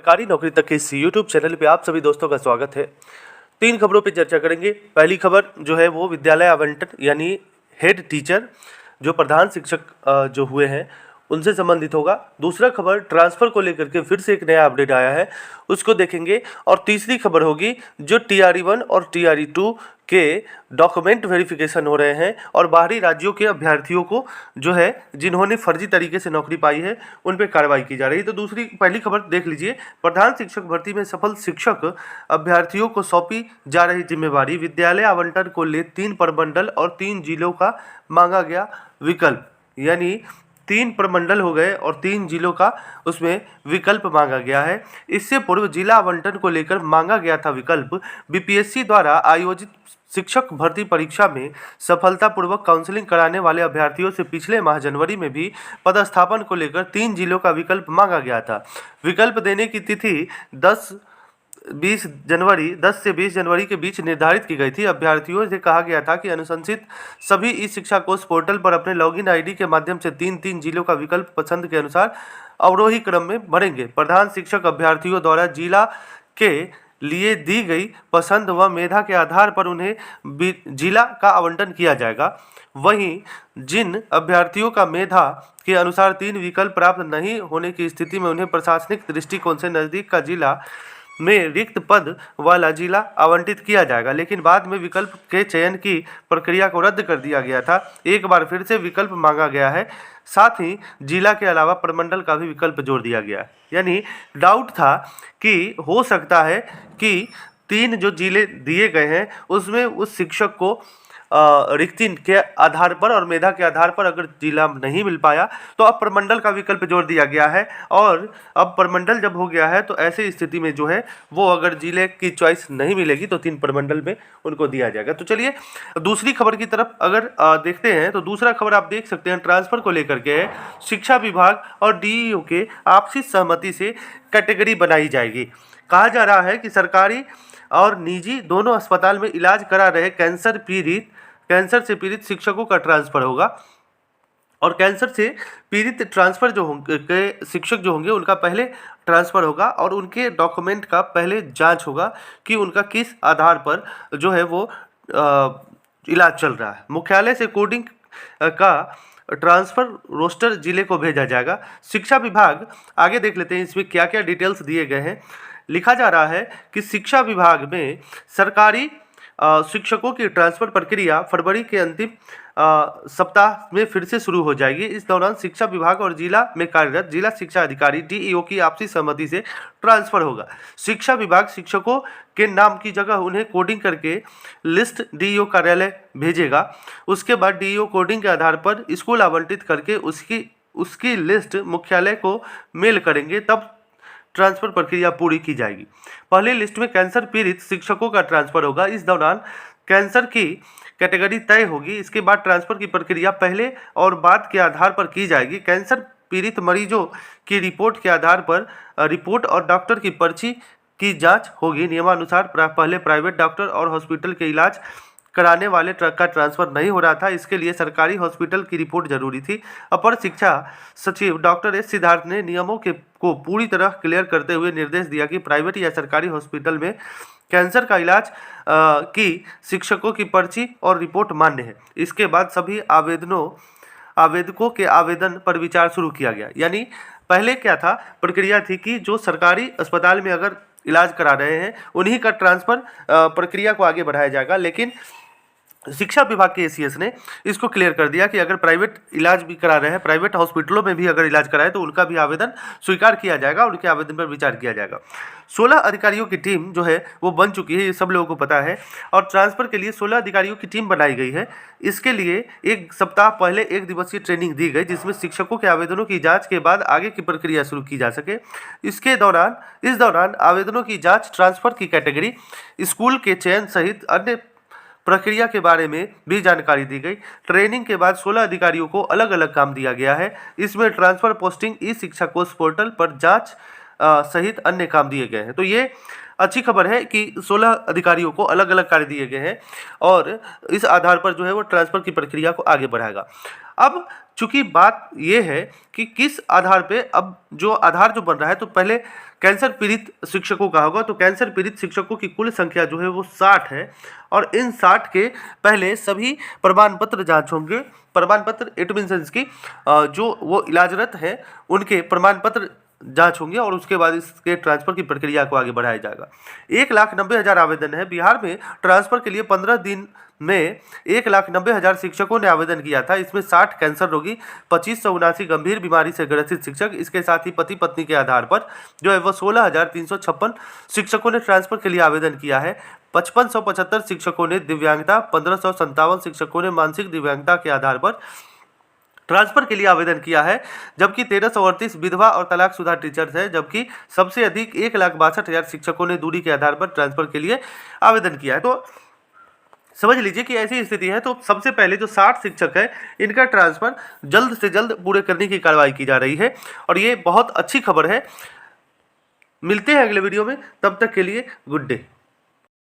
सरकारी नौकरी तक के इस यूट्यूब चैनल पे आप सभी दोस्तों का स्वागत है। 3 खबरों पे चर्चा करेंगे। पहली खबर जो है वो विद्यालय आवंटन यानी हेड टीचर जो प्रधान शिक्षक जो हुए हैं उनसे संबंधित होगा। दूसरा खबर ट्रांसफ़र को लेकर के फिर से एक नया अपडेट आया है, उसको देखेंगे। और तीसरी खबर होगी जो TRE 1 और TRE 2 के डॉक्यूमेंट वेरिफिकेशन हो रहे हैं और बाहरी राज्यों के अभ्यर्थियों को जो है जिन्होंने फर्जी तरीके से नौकरी पाई है उन पर कार्रवाई की जा रही है। तो पहली खबर देख लीजिए। प्रधान शिक्षक भर्ती में सफल शिक्षक अभ्यर्थियों को सौंपी जा रही जिम्मेवारी, विद्यालय आवंटन को ले 3 प्रमंडल और 3 जिलों का मांगा गया विकल्प। यानी 3 प्रमंडल हो गए और 3 जिलों का उसमें विकल्प मांगा गया है। इससे पूर्व जिला आवंटन को लेकर मांगा गया था विकल्प। BPSC द्वारा आयोजित शिक्षक भर्ती परीक्षा में सफलतापूर्वक काउंसलिंग कराने वाले अभ्यर्थियों से पिछले माह जनवरी में भी पदस्थापन को लेकर 3 जिलों का विकल्प मांगा गया था। विकल्प देने की तिथि 10 से 20 जनवरी के बीच निर्धारित की गई थी। अभ्यर्थियों से कहा गया था कि अनुशंसित सभी ई शिक्षा कोर्स पोर्टल पर अपने लॉगिन आईडी के माध्यम से 3 जिलों का विकल्प पसंद के अनुसार अवरोही क्रम में भरेंगे। प्रधान शिक्षक अभ्यर्थियों द्वारा जिला के लिए दी गई पसंद व मेधा के आधार पर उन्हें जिला का आवंटन किया जाएगा। वहीं जिन अभ्यर्थियों का मेधा के अनुसार 3 विकल्प प्राप्त नहीं होने की स्थिति में उन्हें प्रशासनिक दृष्टिकोण से नज़दीक का जिला में रिक्त पद वाला जिला आवंटित किया जाएगा। लेकिन बाद में विकल्प के चयन की प्रक्रिया को रद्द कर दिया गया था। एक बार फिर से विकल्प मांगा गया है, साथ ही जिला के अलावा प्रमंडल का भी विकल्प जोड़ दिया गया है। यानी डाउट था कि हो सकता है कि 3 जो जिले दिए गए हैं उसमें उस शिक्षक को रिक्ति के आधार पर और मेधा के आधार पर अगर जिला नहीं मिल पाया तो अब प्रमंडल का विकल्प जोड़ दिया गया है। और अब प्रमंडल जब हो गया है तो ऐसी स्थिति में जो है वो अगर जिले की चॉइस नहीं मिलेगी तो 3 प्रमंडल में उनको दिया जाएगा। तो चलिए दूसरी खबर की तरफ अगर देखते हैं तो दूसरा खबर आप देख सकते हैं ट्रांसफ़र को लेकर के है। शिक्षा विभाग और DEO के आपसी सहमति से कैटेगरी बनाई जाएगी। कहा जा रहा है कि सरकारी और निजी दोनों अस्पताल में इलाज करा रहे कैंसर से पीड़ित शिक्षकों का ट्रांसफ़र होगा। और कैंसर से पीड़ित ट्रांसफ़र जो होंगे के शिक्षक जो होंगे उनका पहले ट्रांसफ़र होगा और उनके डॉक्यूमेंट का पहले जांच होगा कि उनका किस आधार पर जो है वो इलाज चल रहा है। मुख्यालय से कोडिंग का ट्रांसफ़र रोस्टर जिले को भेजा जाएगा। शिक्षा विभाग, आगे देख लेते हैं इसमें क्या क्या डिटेल्स दिए गए हैं। लिखा जा रहा है कि शिक्षा विभाग में सरकारी शिक्षकों की ट्रांसफ़र प्रक्रिया फरवरी के अंतिम सप्ताह में फिर से शुरू हो जाएगी। इस दौरान शिक्षा विभाग और जिला में कार्यरत जिला शिक्षा अधिकारी DEO की आपसी सहमति से ट्रांसफ़र होगा। शिक्षा विभाग शिक्षकों के नाम की जगह उन्हें कोडिंग करके लिस्ट DEO कार्यालय भेजेगा। उसके बाद DEO कोडिंग के आधार पर स्कूल आवंटित करके उसकी लिस्ट मुख्यालय को मेल करेंगे, तब ट्रांसफ़र प्रक्रिया पूरी की जाएगी। पहली लिस्ट में कैंसर पीड़ित शिक्षकों का ट्रांसफ़र होगा। इस दौरान कैंसर की कैटेगरी तय होगी। इसके बाद ट्रांसफ़र की प्रक्रिया पहले और बाद के आधार पर की जाएगी। कैंसर पीड़ित मरीजों की रिपोर्ट के आधार पर रिपोर्ट और डॉक्टर की पर्ची की जांच होगी। नियमानुसार पहले प्राइवेट डॉक्टर और हॉस्पिटल के इलाज कराने वाले का ट्रांसफ़र नहीं हो रहा था, इसके लिए सरकारी हॉस्पिटल की रिपोर्ट जरूरी थी। अपर शिक्षा सचिव डॉक्टर S सिद्धार्थ ने नियमों को पूरी तरह क्लियर करते हुए निर्देश दिया कि प्राइवेट या सरकारी हॉस्पिटल में कैंसर का इलाज की शिक्षकों की पर्ची और रिपोर्ट मान्य है। इसके बाद सभी आवेदकों के आवेदन पर विचार शुरू किया गया। यानी पहले क्या था, प्रक्रिया थी कि जो सरकारी अस्पताल में अगर इलाज करा रहे हैं उन्हीं का ट्रांसफ़र प्रक्रिया को आगे बढ़ाया जाएगा। लेकिन शिक्षा विभाग के ACS ने इसको क्लियर कर दिया कि अगर प्राइवेट इलाज भी करा रहे हैं, प्राइवेट हॉस्पिटलों में भी अगर इलाज कराए तो उनका भी आवेदन स्वीकार किया जाएगा, उनके आवेदन पर विचार किया जाएगा। 16 अधिकारियों की टीम जो है वो बन चुकी है, ये सब लोगों को पता है। और ट्रांसफ़र के लिए 16 अधिकारियों की टीम बनाई गई है। इसके लिए 1 सप्ताह पहले 1 दिवसीय ट्रेनिंग दी गई, जिसमें शिक्षकों के आवेदनों की जाँच के बाद आगे की प्रक्रिया शुरू की जा सके। इस दौरान आवेदनों की जाँच, ट्रांसफ़र की कैटेगरी, स्कूल के चयन सहित अन्य प्रक्रिया के बारे में भी जानकारी दी गई। ट्रेनिंग के बाद 16 अधिकारियों को अलग अलग काम दिया गया है। इसमें ट्रांसफ़र पोस्टिंग, ई शिक्षा कोर्स पोर्टल पर जांच सहित अन्य काम दिए गए हैं। तो ये अच्छी खबर है कि 16 अधिकारियों को अलग अलग कार्य दिए गए हैं और इस आधार पर जो है वो ट्रांसफ़र की प्रक्रिया को आगे बढ़ाएगा। अब चूंकि बात ये है कि किस आधार पे, अब जो आधार जो बन रहा है, तो पहले कैंसर पीड़ित शिक्षकों का होगा। तो कैंसर पीड़ित शिक्षकों की कुल संख्या जो है वो 60 है और इन 60 के पहले सभी प्रमाण पत्र जांच होंगे। प्रमाण पत्र इट मीन्स की जो वो इलाजरत है उनके प्रमाण पत्र जांच होंगे और उसके बाद इसके ट्रांसफर की प्रक्रिया को आगे बढ़ाया जाएगा। 1,90,000 आवेदन है। बिहार में ट्रांसफर के लिए 15 दिन में 1,90,000 शिक्षकों ने आवेदन किया था। इसमें 60 कैंसर रोगी, 2579 गंभीर बीमारी से ग्रसित शिक्षक, इसके साथ ही पति पत्नी के आधार पर जो है वह 16,356 शिक्षकों ने ट्रांसफर के लिए आवेदन किया है। 5575 शिक्षकों ने दिव्यांगता, 1557 शिक्षकों ने मानसिक दिव्यांगता के आधार पर ट्रांसफर के लिए आवेदन किया है, जबकि 1338 विधवा और तलाकशुदा टीचर्स है, जबकि सबसे अधिक 1,62,000 शिक्षकों ने दूरी के आधार पर ट्रांसफर के लिए आवेदन किया है। तो समझ लीजिए कि ऐसी स्थिति है। तो सबसे पहले जो 60 शिक्षक है इनका ट्रांसफर जल्द से जल्द पूरे करने की कार्रवाई की जा रही है और ये बहुत अच्छी खबर है। मिलते हैं अगले वीडियो में, तब तक के लिए गुड डे।